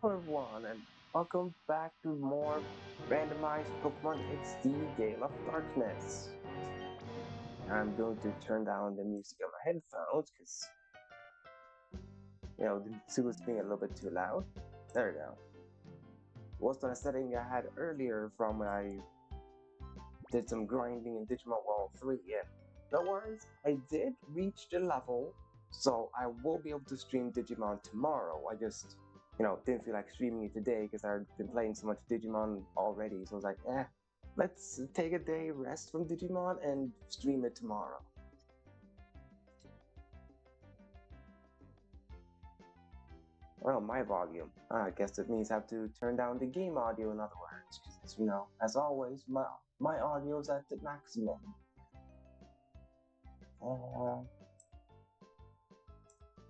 Hello everyone, and welcome back to more randomized Pokémon XD Gale of Darkness. I'm going to turn down the music on my headphones because, the music was being a little bit too loud. There we go. Was the setting I had earlier from when I did some grinding in Digimon World 3. Yeah, no worries, I did reach the level, so I will be able to stream Digimon tomorrow. I just didn't feel like streaming it today because I've been playing so much Digimon already. So I was like, let's take a day rest from Digimon and stream it tomorrow. Well, my volume. I guess it means I have to turn down the game audio in other words. Because, as always, my audio is at the maximum.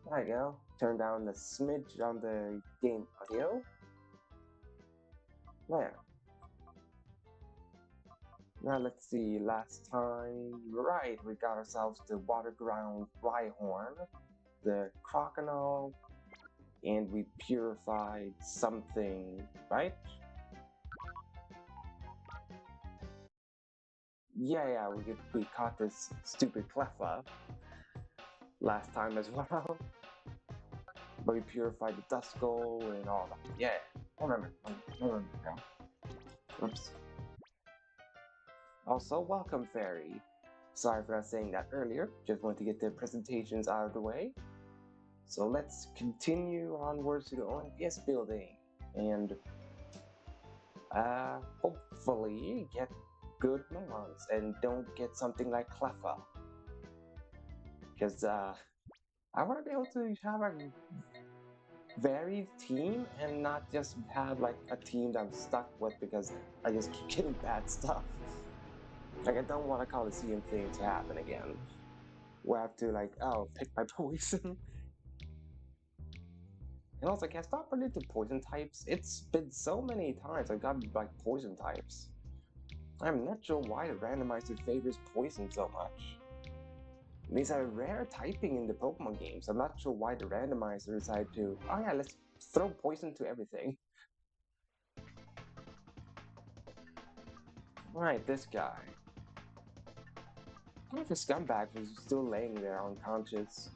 There you go. Turn down the smidge on the game audio. There. Now let's see, last time, right, we got ourselves the Waterground Rhyhorn, the Crocodile, and we purified something, right? Yeah, we caught this stupid Cleffa last time as well. But we purified the Duskull and all that. Yeah, I remember now. Oops. Also, welcome, Fairy. Sorry for not saying that earlier, just wanted to get the presentations out of the way. So let's continue onwards to the ONBS building and hopefully get good mons and don't get something like Cleffa. Because I want to be able to have a varied team and not just have like a team that I'm stuck with because I just keep getting bad stuff. Like I don't want a Coliseum thing to happen again. Where I have to pick my poison. And also, can I stop related to poison types? It's been so many times I've gotten poison types. I'm not sure why the randomizer favors poison so much. These are rare typing in the Pokemon games. I'm not sure why the randomizer decided to, oh yeah, let's throw poison to everything. Right, this guy. What if the scumbag was still laying there unconscious?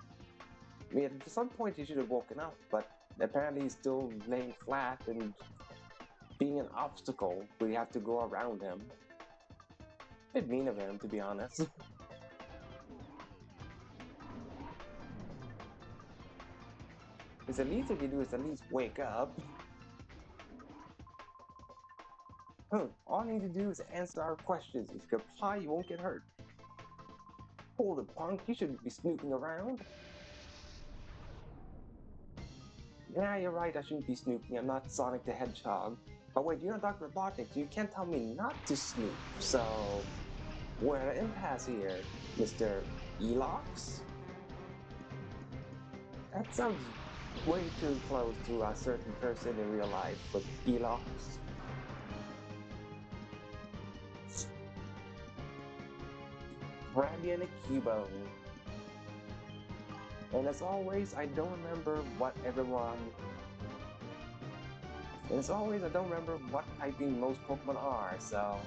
I mean, at some point he should have woken up, but apparently he's still laying flat and being an obstacle. We have to go around him. A bit mean of him, to be honest. Because the least you can do is at least wake up. All you need to do is answer our questions. If you comply, you won't get hurt. Hold it, punk. You shouldn't be snooping around. Yeah, you're right. I shouldn't be snooping. I'm not Sonic the Hedgehog. But wait, you're not Dr. Robotnik, so you can't tell me not to snoop. So, we're at an impasse here, Mr. Elox. That sounds way too close to a certain person in real life with Elox. Brandy and a Cubone. And as always, I don't remember what typing most Pokemon are, so...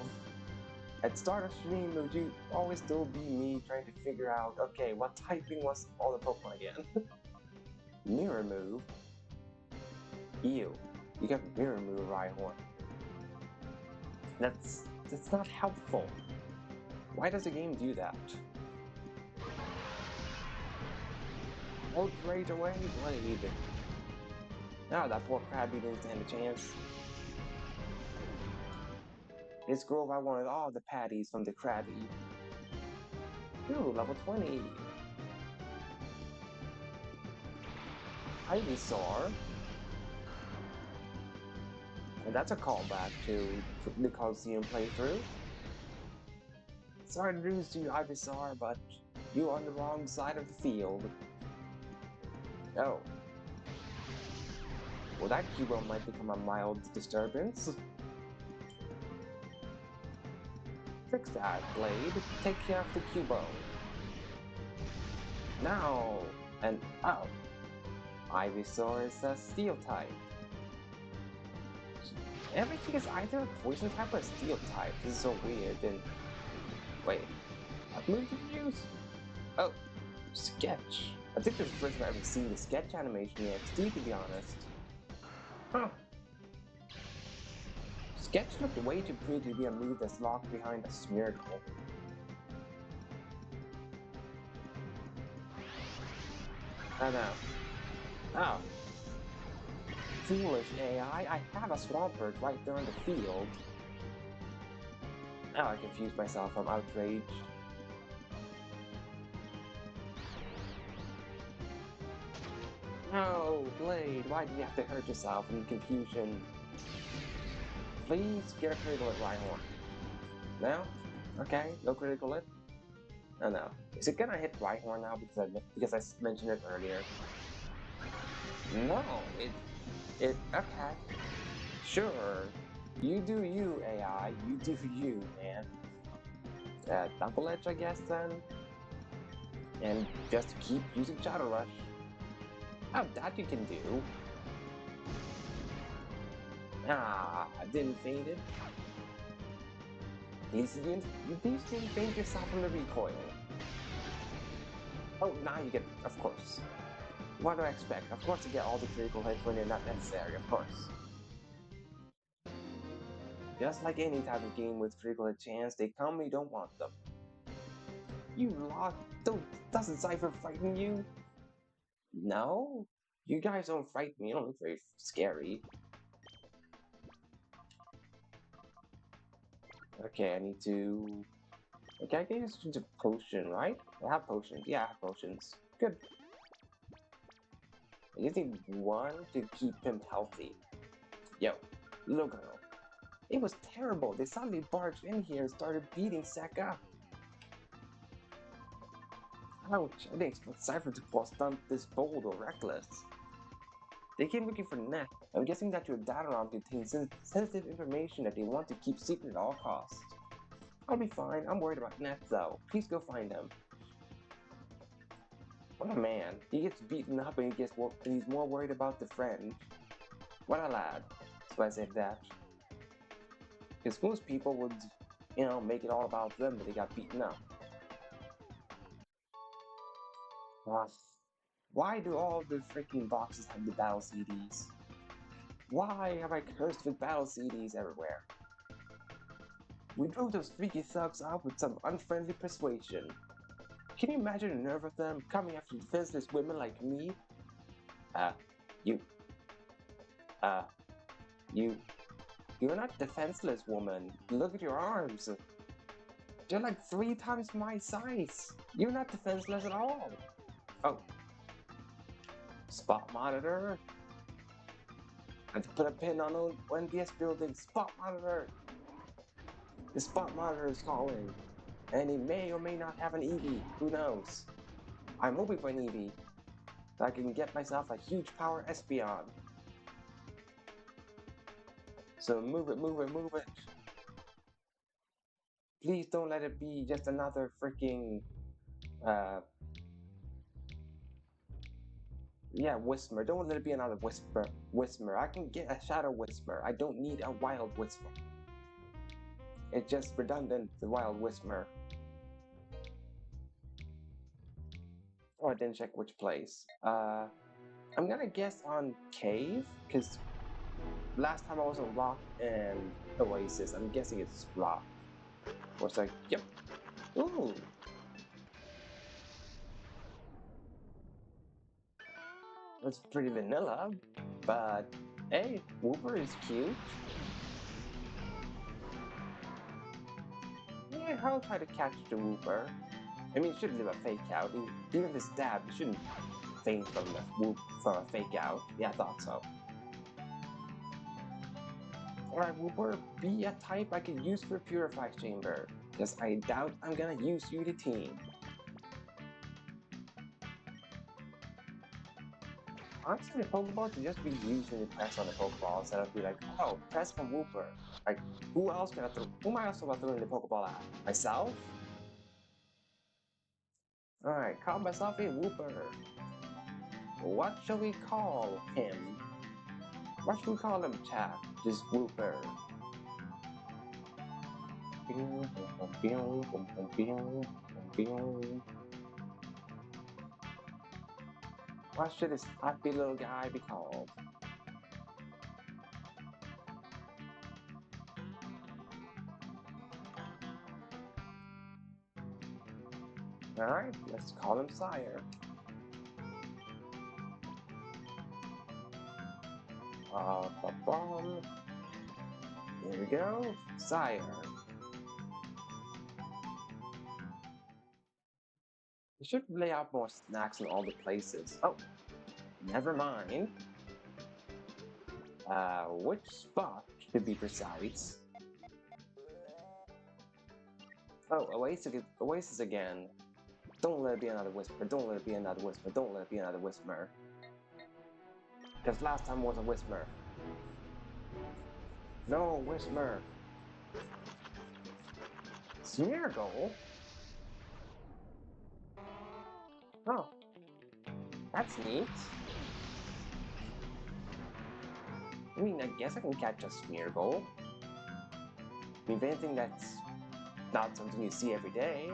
At start of stream, it would always still be me trying to figure out, okay, what typing was all the Pokemon again? Mirror Move? Ew. You got Mirror Move, Rhyhorn. That's not helpful. Why does the game do that? Outrage away, Blade. Now that poor Krabby didn't stand a chance. This grove, I wanted all the patties from the Krabby. Ooh, level 20. Ivysaur. And that's a callback to the Coliseum playthrough. Sorry to lose to you, Ivysaur, but you're on the wrong side of the field. Oh. Well, that Cubone might become a mild disturbance. Fix that, Blade. Take care of the Cubone. Now! And oh. Ivysaur is a Steel type. Everything is either poison type or steel type. This is so weird. Then, wait, what move did you use? Oh, sketch. I think this is the first time I've ever seen the sketch animation in XD, to be honest. Huh. Sketch looked way too pretty to be a move that's locked behind a Smeargle. I know. Oh. Foolish AI, I have a Swampert right there in the field. Now I confused myself from outrage. No, Blade, why did you have to hurt yourself in confusion? Please get a critical hit, Rhyhorn. No? Okay, no critical hit? Oh no. Is it gonna hit Rhyhorn now because I mentioned it earlier? No, okay. Sure. You do you, AI. You do you, man. Double Edge, I guess, then? And just keep using Shadow Rush. Oh, that you can do. Ah, didn't faint it. You didn't faint yourself from the recoil. Oh, now you get, of course. What do I expect? Of course you get all the critical hits when they're not necessary, of course. Just like any type of game with critical hit chance, they come when you don't want them. You lost. Doesn't Cypher frighten you? No? You guys don't frighten me, you don't look very scary. Okay, I need to... Okay, I guess it's a potion, right? I have potions. Yeah, I have potions. Good. I just need one to keep him healthy. Yo, little girl. It was terrible. They suddenly barged in here and started beating Zack up. Ouch, I didn't expect Cypher to pull stunt this bold or reckless. They came looking for Net. I'm guessing that your data ROM contains sensitive information that they want to keep secret at all costs. I'll be fine. I'm worried about Net, though. Please go find him. What a man. He gets beaten up and he's more worried about the friend. What a lad. So I said that. Because most people would, make it all about them, but they got beaten up. Why do all the freaking boxes have the battle CDs? Why have I cursed with battle CDs everywhere? We drove those freaky thugs out with some unfriendly persuasion. Can you imagine the nerve of them coming after defenseless women like me? You're not defenseless, woman. Look at your arms. You're like 3 times my size. You're not defenseless at all. Oh. Spot monitor. I have to put a pin on the ONBS building. Spot monitor. The spot monitor is calling. And he may or may not have an Eevee. Who knows? I'm hoping for an Eevee. So I can get myself a huge power Espeon. So move it, move it, move it. Please don't let it be just another freaking, yeah, Whisper. Don't let it be another Whisper. I can get a Shadow Whisper. I don't need a Wild Whisper. It's just redundant, the Wild Whisper. Oh, I didn't check which place. I'm gonna guess on Cave, because last time I was on Rock and Oasis. I'm guessing it's Rock. Or it's like, yep. Ooh. That's pretty vanilla, but hey, Wooper is cute. Yeah, I'll try to catch the Wooper. I mean, it shouldn't leave a fake out. Even if it's stabbed, it shouldn't faint from a fake out. Yeah, I thought so. Alright, Wooper, be a type I can use for Purify Chamber. Because I doubt I'm gonna use you to team. Honestly, the Pokeball should just be used when you press on the Pokeball instead of be like, oh, press for Wooper. Like, who am I also gonna throw in the Pokeball at? Myself? Alright, call myself a Wooper. What shall we call him? What should we call him, chat? Just Whooper. What should this happy little guy be called? Alright, let's call him Sire. There we go, Sire. You should lay out more snacks in all the places. Oh, never mind. Which spot, to be precise? Oh, Oasis again. Don't let it be another whisper, don't let it be another whisper, don't let it be another whisper. Because last time was a whisper. No, whisper. Smeargle? Oh, that's neat. I mean, I guess I can catch a Smeargle. I mean, if anything, that's not something you see every day.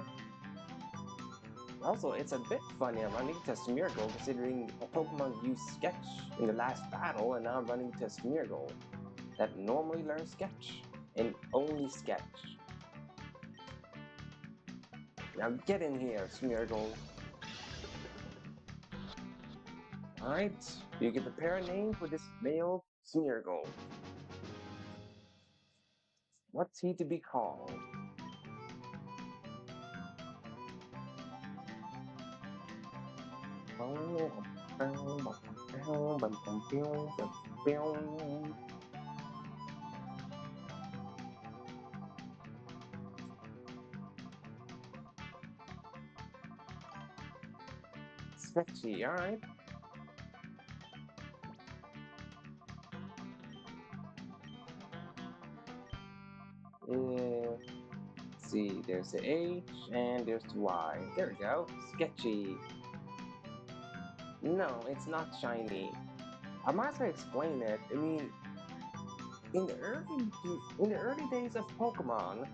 Also, it's a bit funny I'm running into Smeargle considering a Pokemon used Sketch in the last battle, and now I'm running into Smeargle that normally learns Sketch, and only Sketch. Now get in here, Smeargle. Alright, you can prepare a name for this male Smeargle. What's he to be called? Sketchy, alright. Let's see, there's the H and there's the Y. There we go. Sketchy. No, it's not shiny. I might as well explain it. I mean, in the early days of Pokemon,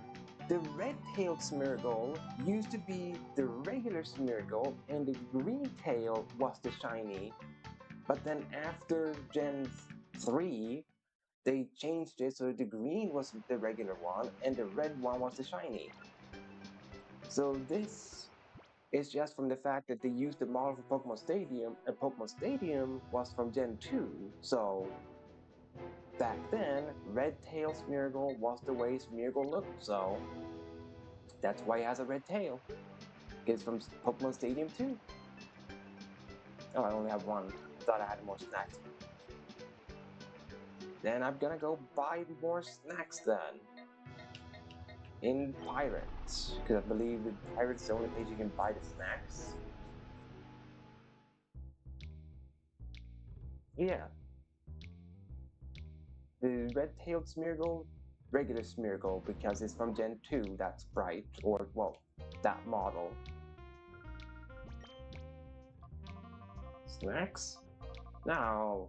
the red-tailed Smeargle used to be the regular Smeargle, and the green tail was the shiny. But then after Gen 3, they changed it so the green was the regular one and the red one was the shiny. So this is just from the fact that they used the model for Pokemon Stadium, and Pokemon Stadium was from Gen 2, so back then, red tail Smeargle was the way Smeargle looked, so that's why it has a red tail. It's from Pokemon Stadium 2. Oh, I only have one. I thought I had more snacks. Then I'm gonna go buy more snacks then. In Pirates, because I believe the Pirates is the only place you can buy the snacks. Yeah. The red-tailed Smeargle, regular Smeargle, because it's from Gen 2, that's bright, or, well, that model. Snacks? No.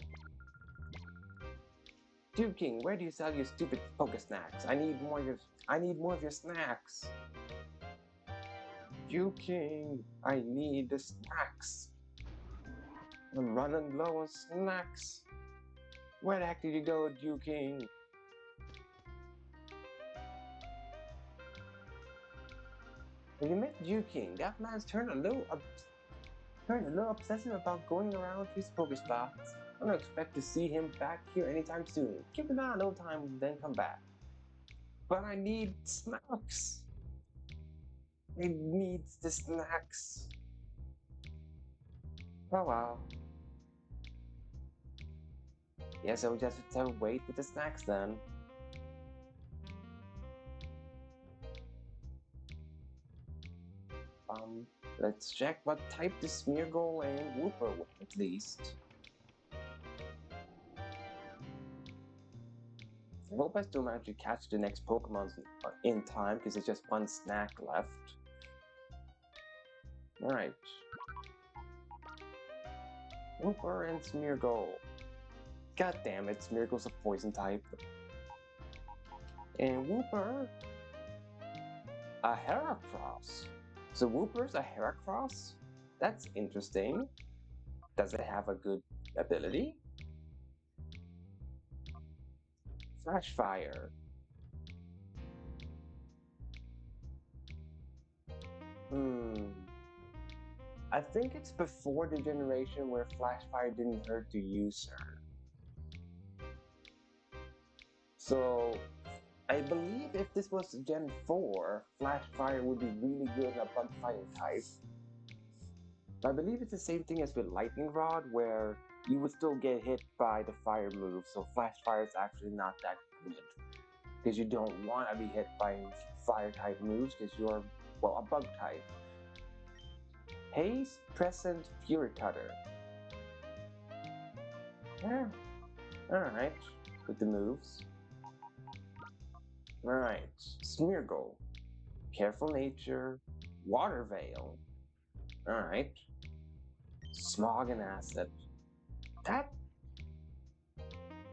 Dude King, where do you sell your stupid Pokesnacks? I need more of your snacks. Dude King, I need the snacks. I'm running low on snacks. Where the heck did you go, Dude King? Have you met Dude King? That man's turned a little obsessive about going around his Pokespots. I don't expect to see him back here anytime soon. Keep an eye on no time, then come back. But I need snacks. He needs the snacks. Oh wow. Yes, I'll just have to wait with the snacks then. Let's check what type the Smeargle and Whooper were at least. I hope I still manage to catch the next Pokemon in time, because there's just one snack left. Alright. Whooper and Smeargle. God damn it, Smeargle's a poison type. And Wooper, a Heracross. So Wooper's a Heracross? That's interesting. Does it have a good ability? Flash Fire. I think it's before the generation where Flash Fire didn't hurt the user. So I believe if this was Gen 4, Flash Fire would be really good at a bug fighting type. I believe it's the same thing as with Lightning Rod, where you would still get hit by the fire move, so Flash Fire is actually not that good. Because you don't want to be hit by fire type moves, because you're, well, a bug type. Haze, Present, Fury Cutter. Yeah, alright, with the moves. Alright, Smeargle, Careful Nature, Water Veil. Alright. Smog and Acid. That...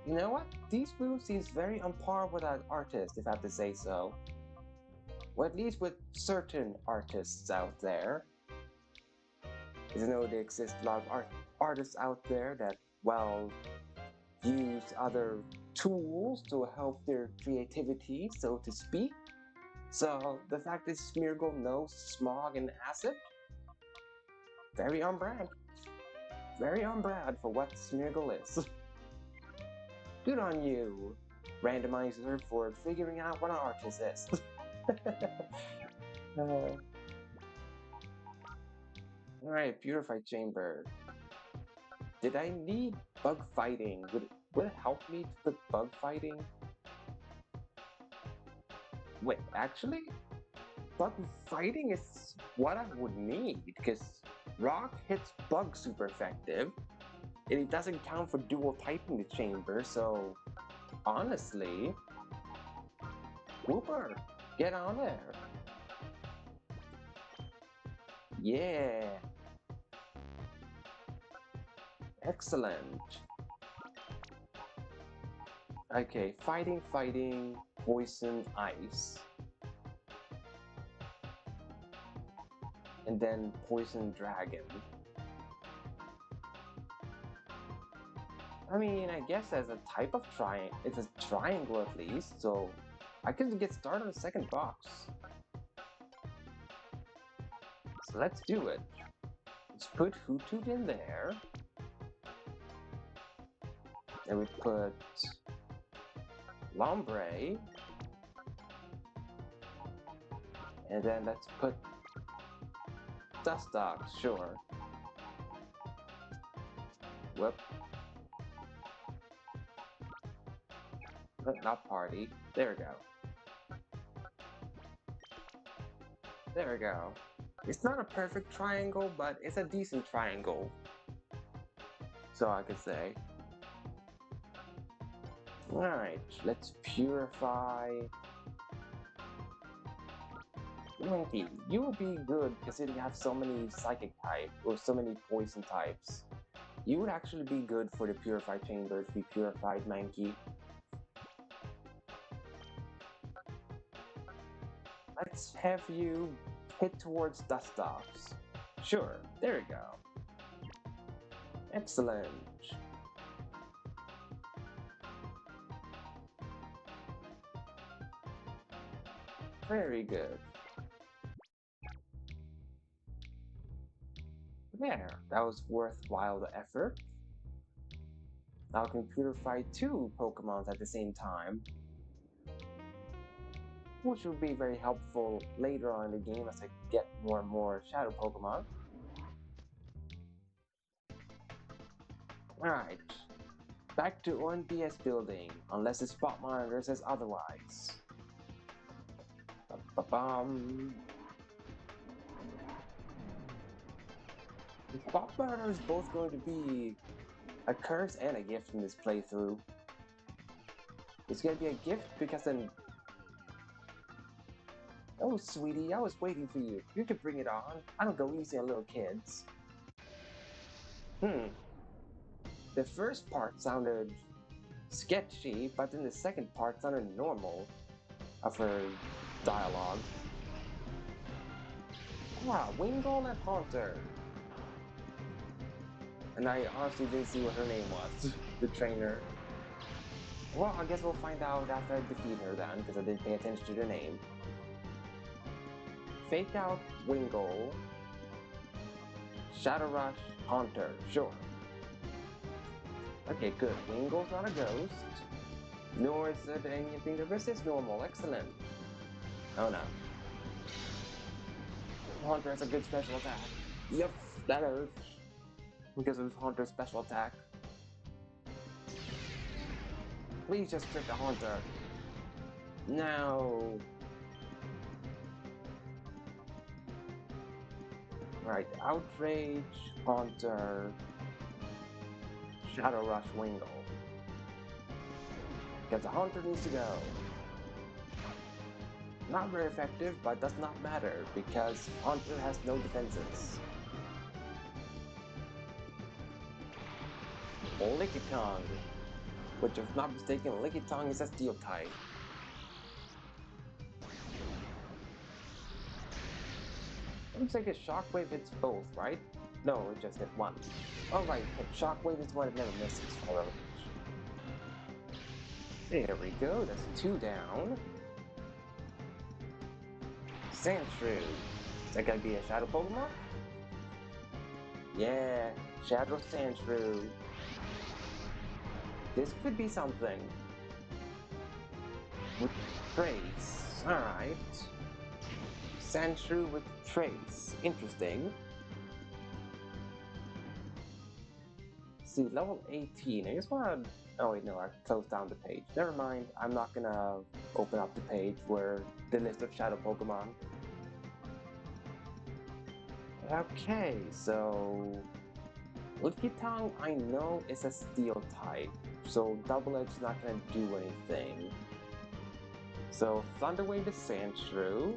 You know what? These moves seems very on par with an artist, if I have to say so. Or at least with certain artists out there. Because I know there exist a lot of artists out there that, well, use other tools to help their creativity, so to speak. So the fact that Smeargle knows Smog and Acid, very on brand. Very on brand for what Smeargle is. Good on you, randomizer, for figuring out what an artist is. Alright, Purified Chamber. Did I need bug fighting? Would it help me to put bug fighting? Wait, actually? Bug fighting is what I would need, because Rock hits bug super effective, and it doesn't count for dual typing the chamber, so honestly, Wooper, get on there. Yeah. Excellent. Okay, fighting, poison, ice. And then poison dragon. I mean, I guess as a type of triangle, it's a triangle at least, so I can get started on the second box. So let's do it. Let's put Hoothoot in there. And we put Lombre. And then let's put Dustox, sure. Whoop. Not party. There we go. There we go. It's not a perfect triangle, but it's a decent triangle. So I could say. Alright, let's purify. Winky, you would be good considering you have so many psychic types, or so many poison types. You would actually be good for the purified chamber if we purified Mankey. Let's have you hit towards Dustox. Sure, there we go. Excellent. Very good. There, that was worthwhile the effort. Now I can purify 2 Pokémon at the same time, which will be very helpful later on in the game as I get more and more Shadow Pokémon. Alright, back to ONBS building, unless the spot monitor says otherwise. Ba-bum. The spot monitor is both going to be a curse and a gift in this playthrough. It's going to be a gift because then... Oh, sweetie, I was waiting for you. You could bring it on. I don't go easy on little kids. The first part sounded sketchy, but then the second part sounded normal of her dialogue. Ah, Wingull and Haunter. And I honestly didn't see what her name was, the trainer. Well, I guess we'll find out after I defeat her then, because I didn't pay attention to the name. Fake out Wingull. Shadow Rush Haunter, sure. Okay, good. Wingull's not a ghost. Nor is it anything that resists normal. Excellent. Oh no. Haunter has a good special attack. Yep, that hurts. Because it was Haunter's special attack. Please just crit the Haunter. No. Right, Outrage, Haunter, Shadow Rush, Wingull. Because the Haunter needs to go. Not very effective, but does not matter, because Haunter has no defenses. Lickitung, which if not mistaken, Lickitung is a steel type. Looks like a Shockwave hits both, right? No, it just hit one. Alright, but Shockwave is one that never misses for her. There we go, that's 2 down. Sandshrew. Is that gonna be a Shadow Pokemon? Yeah, Shadow Sandshrew. This could be something. With Trace. Alright. Sandshrew with Trace. Interesting. See, level 18. I just wanna... Oh wait, no, I closed down the page. Never mind, I'm not gonna open up the page where the list of Shadow Pokemon. Okay, so... Lickitung, I know, is a Steel type, so Double Edge's not gonna do anything. So Thunder Wave is Sandshrew,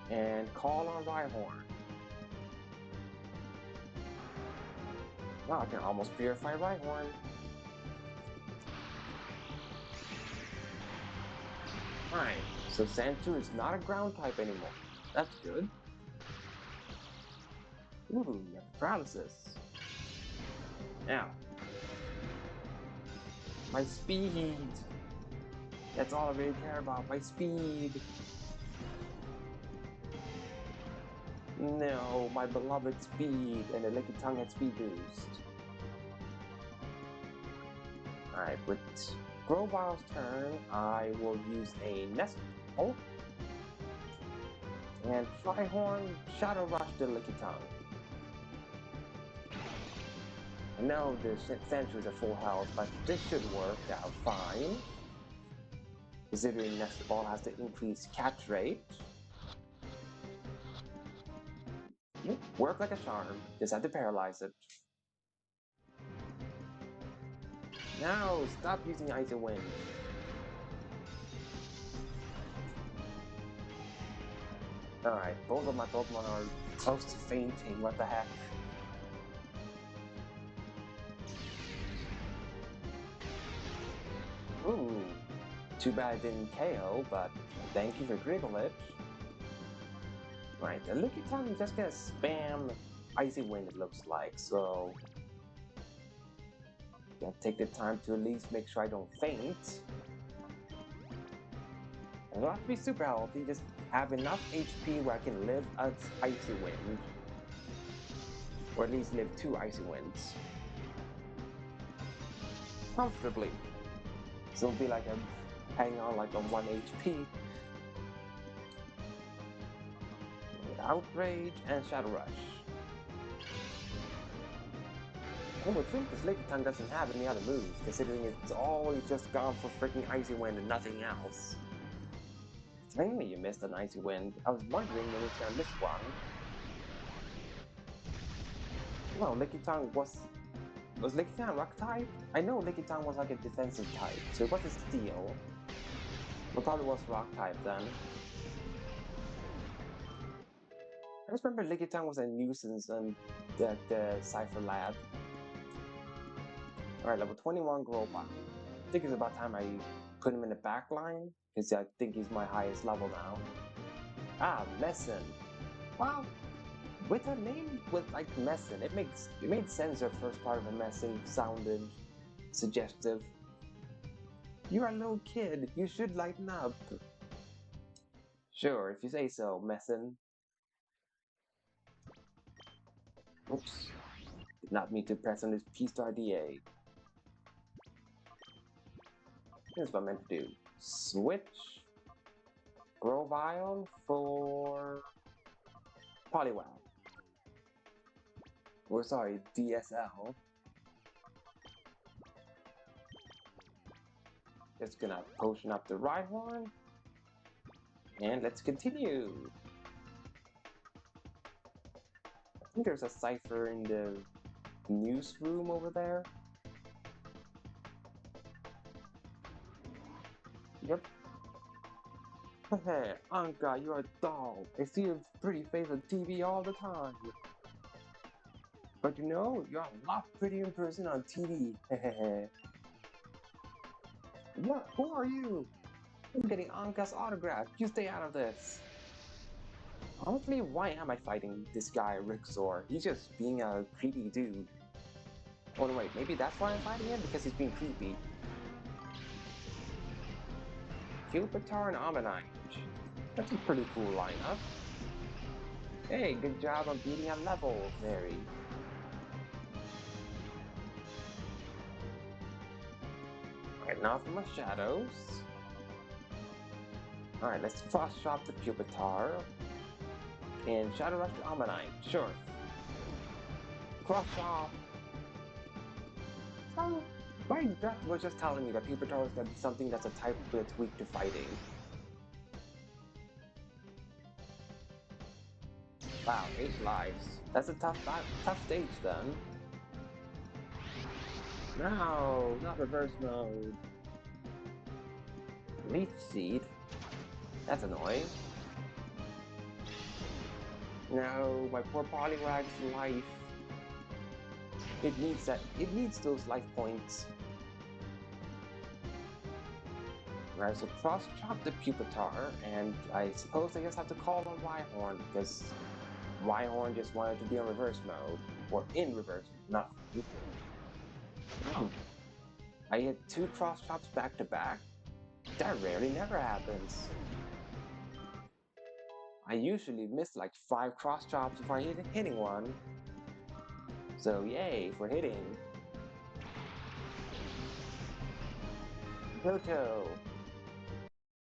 and Call on Rhyhorn. Wow, I can almost purify Rhyhorn. Alright, so Sandshrew is not a ground type anymore. That's good. Ooh, you have paralysis. Now, my speed! That's all I really care about, my speed! No, my beloved speed, and the Lickitung had speed boost. Alright, with Grovile's turn, I will use a Nest Ball, and Flyhorn Shadow Rush the Lickitung. I know the Sandshrews are full health, but this should work out fine. Considering Nest Ball has the increased catch rate. Work like a charm, just have to paralyze it. No, stop using Icy Wind. Alright, both of my Pokemon are close to fainting, what the heck. Ooh, too bad it didn't KO, but thank you for Grigglet. Right, the Lickitung is just gonna spam Icy Wind, it looks like, so... Gotta take the time to at least make sure I don't faint. I don't have to be super healthy, just have enough HP where I can live as Icy Wind. Or at least live 2 Icy Winds. Comfortably. So it'll be like I'm hanging on like a 1 HP. Outrage and Shadow Rush. I would think this Lickitung doesn't have any other moves, considering it's always just gone for freaking Icy Wind and nothing else. Mainly you missed an Icy Wind. I was wondering when it's gonna miss one. No, Lickitung was Lickitung Rock type? I know Lickitung was like a defensive type, so it wasn't Steel. It probably was Rock type then. I just remember Lickitung was a nuisance in the Cypher Lab. Alright, level 21 Grobot. I think it's about time I put him in the back line, because I think he's my highest level now. Ah, Messin. Well, with a name with like Messin, it made sense the first part of a Messin sounded suggestive. You're a little kid, you should lighten up. Sure, if you say so, Messin. Oops. Did not mean to press on this P-Star DA. Here's what I meant to do. Switch Grovile for Poliwag. Or sorry, DSL. Just gonna potion up the Rhyhorn. And let's continue. I think there's a cipher in the newsroom over there. Yep. Hey, Anka, you're a doll. I see your pretty face on TV all the time. But you know, you're a lot prettier in person on TV. What? Who are you? I'm getting Anka's autograph. You stay out of this. Honestly, why am I fighting this guy, Rixor? He's just being a creepy dude. Oh no, wait, maybe that's why I'm fighting him? Because he's being creepy. Pupitar and Ammonite. That's a pretty cool lineup. Hey, good job on beating a level, Mary. Alright, now for my shadows. Alright, let's cross shop the Pupitar. And Shadow Rush to Ammonite, sure. Cross shop! So, my gut was just telling me that Pupitar is gonna be something that's a type that's weak to fighting. Wow, 8 lives. That's a tough stage then. No, not reverse mode. Leaf Seed? That's annoying. No, my poor Poliwag's life. It needs those life points. Right, so cross chop the Pupitar, and I suppose I just have to call on Rhyhorn, because Rhyhorn just wanted to be on reverse mode. Or in reverse, not. I hit 2 cross chops back to back. That rarely never happens. I usually miss like 5 cross chops before hitting one. So yay for hitting. Toto.